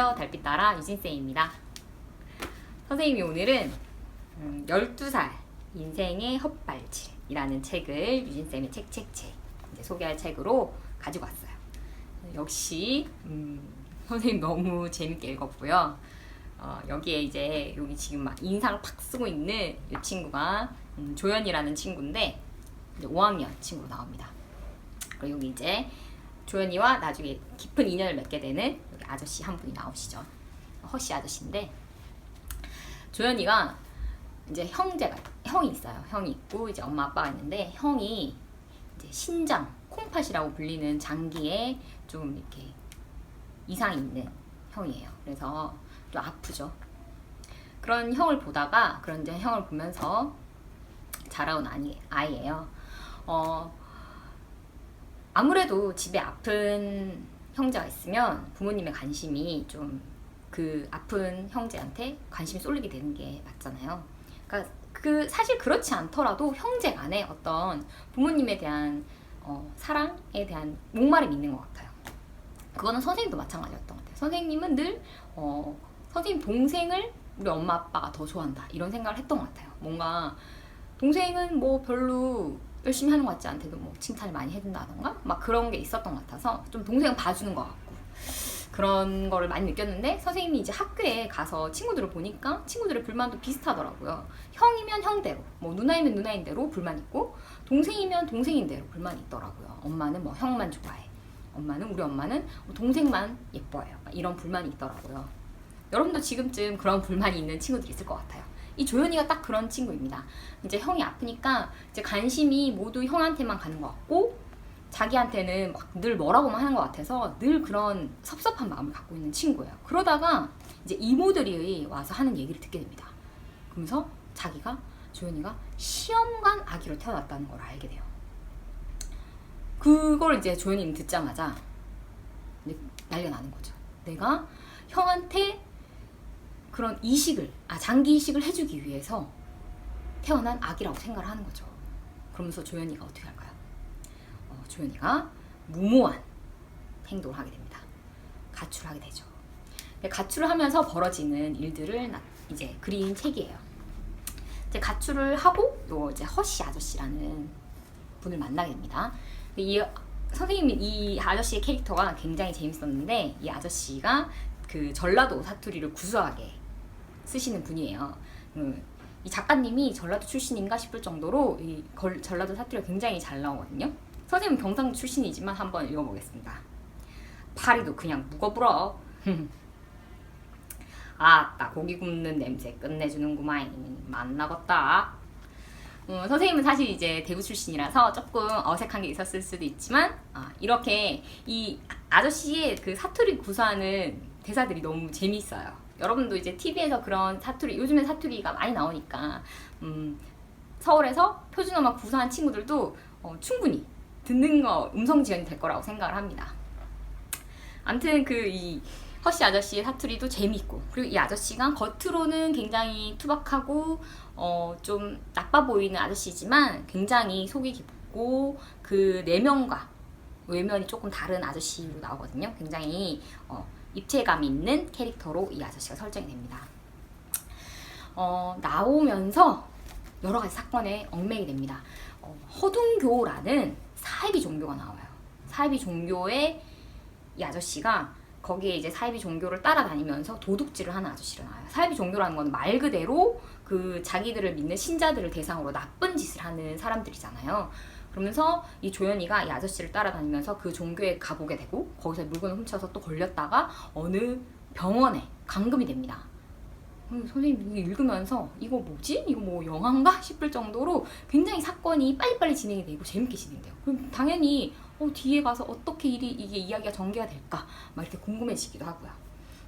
안녕하세요. 달빛따라 유진쌤입니다. 선생님이 오늘은 12살 인생의 헛발질이라는 책을 유진쌤의 책 이제 소개할 책으로 가지고 왔어요. 역시 선생님 너무 재밌게 읽었고요. 여기에 이제 여기 지금 막 인상을 팍 쓰고 있는 이 친구가 조연이라는 친구인데 이제 5학년 친구로 나옵니다. 그리고 여기 이제 조연이와 나중에 깊은 인연을 맺게 되는 여기 아저씨 한 분이 나오시죠. 허씨 아저씨인데, 조연이가 이제 형이 있어요. 형이 있고 이제 엄마 아빠가 있는데, 형이 이제 신장 콩팥이라고 불리는 장기에 좀 이렇게 이상이 있는 형이에요. 그래서 좀 아프죠. 그런 형을 보다가, 그런 이제 형을 보면서 자라온 아이예요. 아무래도 집에 아픈 형제가 있으면 부모님의 관심이 좀 그 아픈 형제한테 관심이 쏠리게 되는 게 맞잖아요. 그러니까 사실 그렇지 않더라도 형제 간에 어떤 부모님에 대한 사랑에 대한 목마름이 있는 것 같아요. 그거는 선생님도 마찬가지였던 것 같아요. 선생님은 늘 선생님 동생을 우리 엄마 아빠가 더 좋아한다 이런 생각을 했던 것 같아요. 뭔가 동생은 뭐 별로 열심히 하는 것 같지 않대도 뭐 칭찬을 많이 해준다던가 막 그런 게 있었던 것 같아서 좀 동생은 봐주는 것 같고 그런 거를 많이 느꼈는데, 선생님이 이제 학교에 가서 친구들을 보니까 친구들의 불만도 비슷하더라고요. 형이면 형대로, 뭐 누나이면 누나인대로 불만 있고, 동생이면 동생인대로 불만이 있더라고요. 엄마는 뭐 형만 좋아해, 우리 엄마는 동생만 예뻐해요, 이런 불만이 있더라고요. 여러분도 지금쯤 그런 불만이 있는 친구들이 있을 것 같아요. 이 조연이가 딱 그런 친구입니다. 이제 형이 아프니까 이제 관심이 모두 형한테만 가는 것 같고, 자기한테는 막 늘 뭐라고만 하는 것 같아서 늘 그런 섭섭한 마음을 갖고 있는 친구예요. 그러다가 이제 이모들이 와서 하는 얘기를 듣게 됩니다. 그러면서 조연이가 시험관 아기로 태어났다는 걸 알게 돼요. 그걸 이제 조연이는 듣자마자 난리가 나는 거죠. 내가 형한테 그런 장기 이식을 해주기 위해서 태어난 아기라고 생각을 하는 거죠. 그러면서 조연이가 어떻게 할까요? 조연이가 무모한 행동을 하게 됩니다. 가출을 하게 되죠. 가출을 하면서 벌어지는 일들을 이제 그린 책이에요. 이제 가출을 하고 또 이제 허씨 아저씨라는 분을 만나게 됩니다. 선생님이 이 아저씨의 캐릭터가 굉장히 재밌었는데, 이 아저씨가 그 전라도 사투리를 구수하게 쓰시는 분이에요. 이 작가님이 전라도 출신인가 싶을 정도로 이 전라도 사투리가 굉장히 잘 나오거든요. 선생님은 경상도 출신이지만 한번 읽어보겠습니다. 파리도 그냥 묵어불어. 아따 고기 굽는 냄새 끝내주는구만. 만나겠다. 선생님은 사실 이제 대구 출신이라서 조금 어색한 게 있었을 수도 있지만, 이렇게 이 아저씨의 그 사투리 구사하는 대사들이 너무 재미있어요. 여러분도 이제 TV에서 그런 사투리, 요즘에 사투리가 많이 나오니까 서울에서 표준어만 구사한 친구들도 충분히 듣는 거 음성 지연이 될 거라고 생각을 합니다. 아무튼 이 허씨 아저씨의 사투리도 재미있고, 그리고 이 아저씨가 겉으로는 굉장히 투박하고 좀 나빠 보이는 아저씨지만 굉장히 속이 깊고 그 내면과 외면이 조금 다른 아저씨로 나오거든요. 굉장히 입체감 있는 캐릭터로 이 아저씨가 설정이 됩니다. 나오면서 여러 가지 사건에 얽매이게 됩니다. 허둥교라는 사이비 종교가 나와요. 사이비 종교의 이 아저씨가 거기에 이제 사이비 종교를 따라다니면서 도둑질을 하는 아저씨로 나와요. 사이비 종교라는 건 말 그대로 그 자기들을 믿는 신자들을 대상으로 나쁜 짓을 하는 사람들이잖아요. 그러면서 이 조연이가 이 아저씨를 따라다니면서 그 종교에 가보게 되고, 거기서 물건을 훔쳐서 또 걸렸다가 어느 병원에 감금이 됩니다. 선생님 이거 읽으면서 이거 뭐지? 이거 뭐 영화인가? 싶을 정도로 굉장히 사건이 빨리빨리 진행이 되고 재밌게 진행돼요. 그럼 당연히 뒤에 가서 어떻게 이게 이야기가 전개가 될까? 막 이렇게 궁금해지기도 하고요.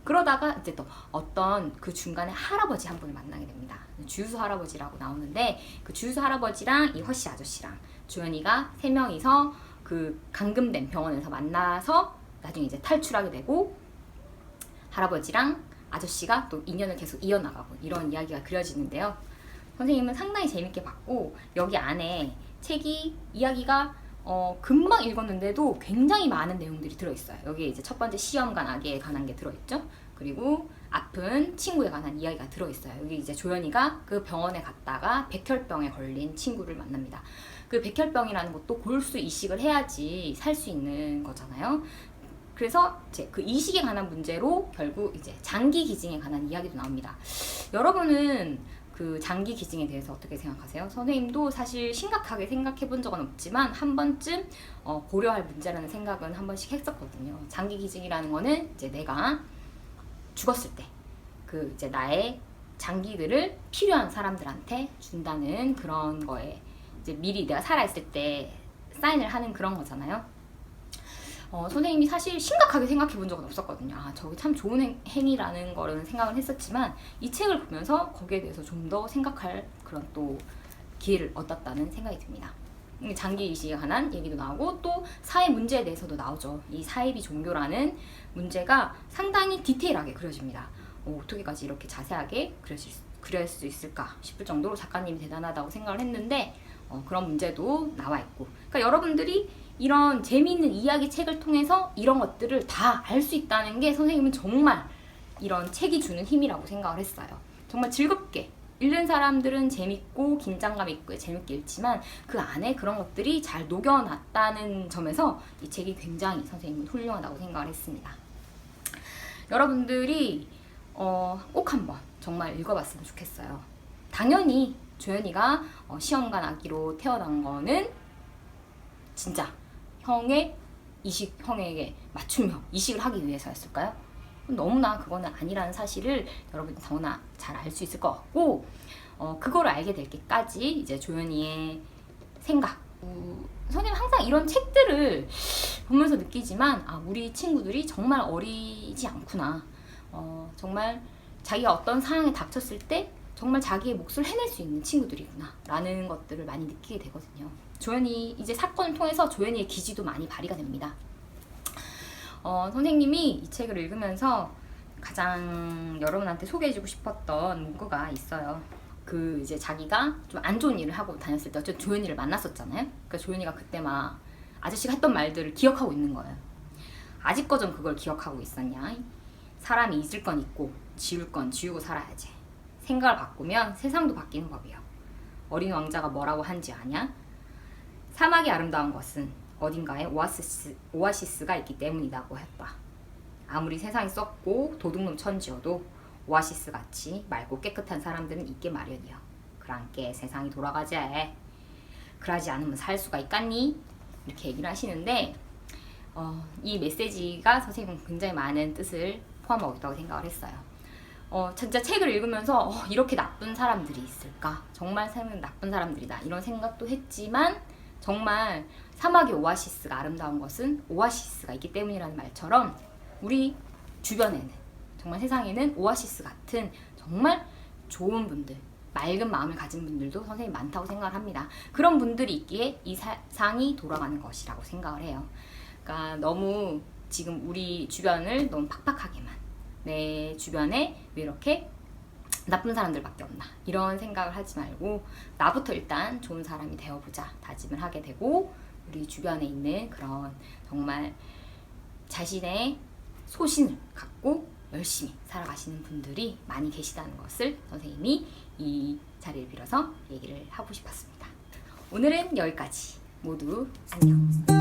그러다가 이제 또 어떤 그 중간에 할아버지 한 분을 만나게 됩니다. 주유소 할아버지라고 나오는데, 그 주유소 할아버지랑 이 허씨 아저씨랑 조연이가 세 명이서 그 감금된 병원에서 만나서 나중에 이제 탈출하게 되고, 할아버지랑 아저씨가 또 인연을 계속 이어나가고 이런 이야기가 그려지는데요. 선생님은 상당히 재밌게 봤고, 여기 안에 이야기가 금방 읽었는데도 굉장히 많은 내용들이 들어있어요. 여기에 이제 첫 번째 시험관 아기에 관한 게 들어있죠. 그리고 아픈 친구에 관한 이야기가 들어있어요. 여기 이제 조연이가 그 병원에 갔다가 백혈병에 걸린 친구를 만납니다. 그 백혈병이라는 것도 골수 이식을 해야지 살 수 있는 거잖아요. 그래서 이제 그 이식에 관한 문제로 결국 이제 장기 기증에 관한 이야기도 나옵니다. 여러분은 그 장기 기증에 대해서 어떻게 생각하세요? 선생님도 사실 심각하게 생각해 본 적은 없지만 한 번쯤 고려할 문제라는 생각은 한 번씩 했었거든요. 장기 기증이라는 거는 이제 내가 죽었을 때 그 이제 나의 장기들을 필요한 사람들한테 준다는 그런 거에 이제 미리 내가 살아있을 때 사인을 하는 그런 거잖아요. 선생님이 사실 심각하게 생각해 본 적은 없었거든요. 아, 저게 참 좋은 행위라는 거는 생각을 했었지만 이 책을 보면서 거기에 대해서 좀 더 생각할 그런 또 기회를 얻었다는 생각이 듭니다. 장기 이식에 관한 얘기도 나오고 또 사회 문제에 대해서도 나오죠. 이 사이비 종교라는 문제가 상당히 디테일하게 그려집니다. 어떻게까지 이렇게 자세하게 그릴 수 있을까 싶을 정도로 작가님이 대단하다고 생각을 했는데 그런 문제도 나와 있고, 그러니까 여러분들이 이런 재미있는 이야기 책을 통해서 이런 것들을 다 알 수 있다는 게 선생님은 정말 이런 책이 주는 힘이라고 생각을 했어요. 정말 즐겁게 읽는 사람들은 재밌고 긴장감 있고 재밌게 읽지만 그 안에 그런 것들이 잘 녹여놨다는 점에서 이 책이 굉장히 선생님은 훌륭하다고 생각을 했습니다. 여러분들이 꼭 한번 정말 읽어봤으면 좋겠어요. 당연히 조연이가 시험관 아기로 태어난 거는 진짜 형에게 맞춤형 이식을 하기 위해서였을까요? 너무나 그거는 아니라는 사실을 여러분이 너무나 잘 알 수 있을 것 같고, 그거를 알게 될 때까지 이제 조연이의 생각, 선생님 항상 이런 책들을 보면서 느끼지만 우리 친구들이 정말 어리지 않구나. 정말 자기가 어떤 상황에 닥쳤을 때 정말 자기의 몫을 해낼 수 있는 친구들이구나 라는 것들을 많이 느끼게 되거든요. 조연이 이제 사건을 통해서 조연이의 기지도 많이 발휘가 됩니다. 선생님이 이 책을 읽으면서 가장 여러분한테 소개해주고 싶었던 문구가 있어요. 그 이제 자기가 좀 안 좋은 일을 하고 다녔을 때 어쨌든 조연이를 만났었잖아요. 그러니까 조연이가 그때 막 아저씨가 했던 말들을 기억하고 있는 거예요. 아직껏 좀 그걸 기억하고 있었냐? 사람이 잊을 건 잊고 지울 건 지우고 살아야지. 생각을 바꾸면 세상도 바뀌는 법이요. 어린 왕자가 뭐라고 한지 아냐? 사막이 아름다운 것은 어딘가에 오아시스가 있기 때문이라고 했다. 아무리 세상이 썩고 도둑놈 천지여도 오아시스 같이 맑고 깨끗한 사람들은 있게 마련이여. 그랑께 세상이 돌아가지. 그러지 않으면 살 수가 있겠니? 이렇게 얘기를 하시는데 이 메시지가 선생님은 굉장히 많은 뜻을 포함하고 있다고 생각을 했어요. 진짜 책을 읽으면서 이렇게 나쁜 사람들이 있을까? 정말 세상은 나쁜 사람들이다 이런 생각도 했지만 정말 사막의 오아시스가 아름다운 것은 오아시스가 있기 때문이라는 말처럼 우리 주변에는 정말 세상에는 오아시스 같은 정말 좋은 분들, 맑은 마음을 가진 분들도 선생님 많다고 생각을 합니다. 그런 분들이 있기에 이 세상이 돌아가는 것이라고 생각을 해요. 그러니까 너무 지금 우리 주변을 너무 팍팍하게만, 내 주변에 왜 이렇게 나쁜 사람들밖에 없나 이런 생각을 하지 말고 나부터 일단 좋은 사람이 되어보자 다짐을 하게 되고, 우리 주변에 있는 그런 정말 자신의 소신을 갖고 열심히 살아가시는 분들이 많이 계시다는 것을 선생님이 이 자리를 빌어서 얘기를 하고 싶었습니다. 오늘은 여기까지. 모두 안녕.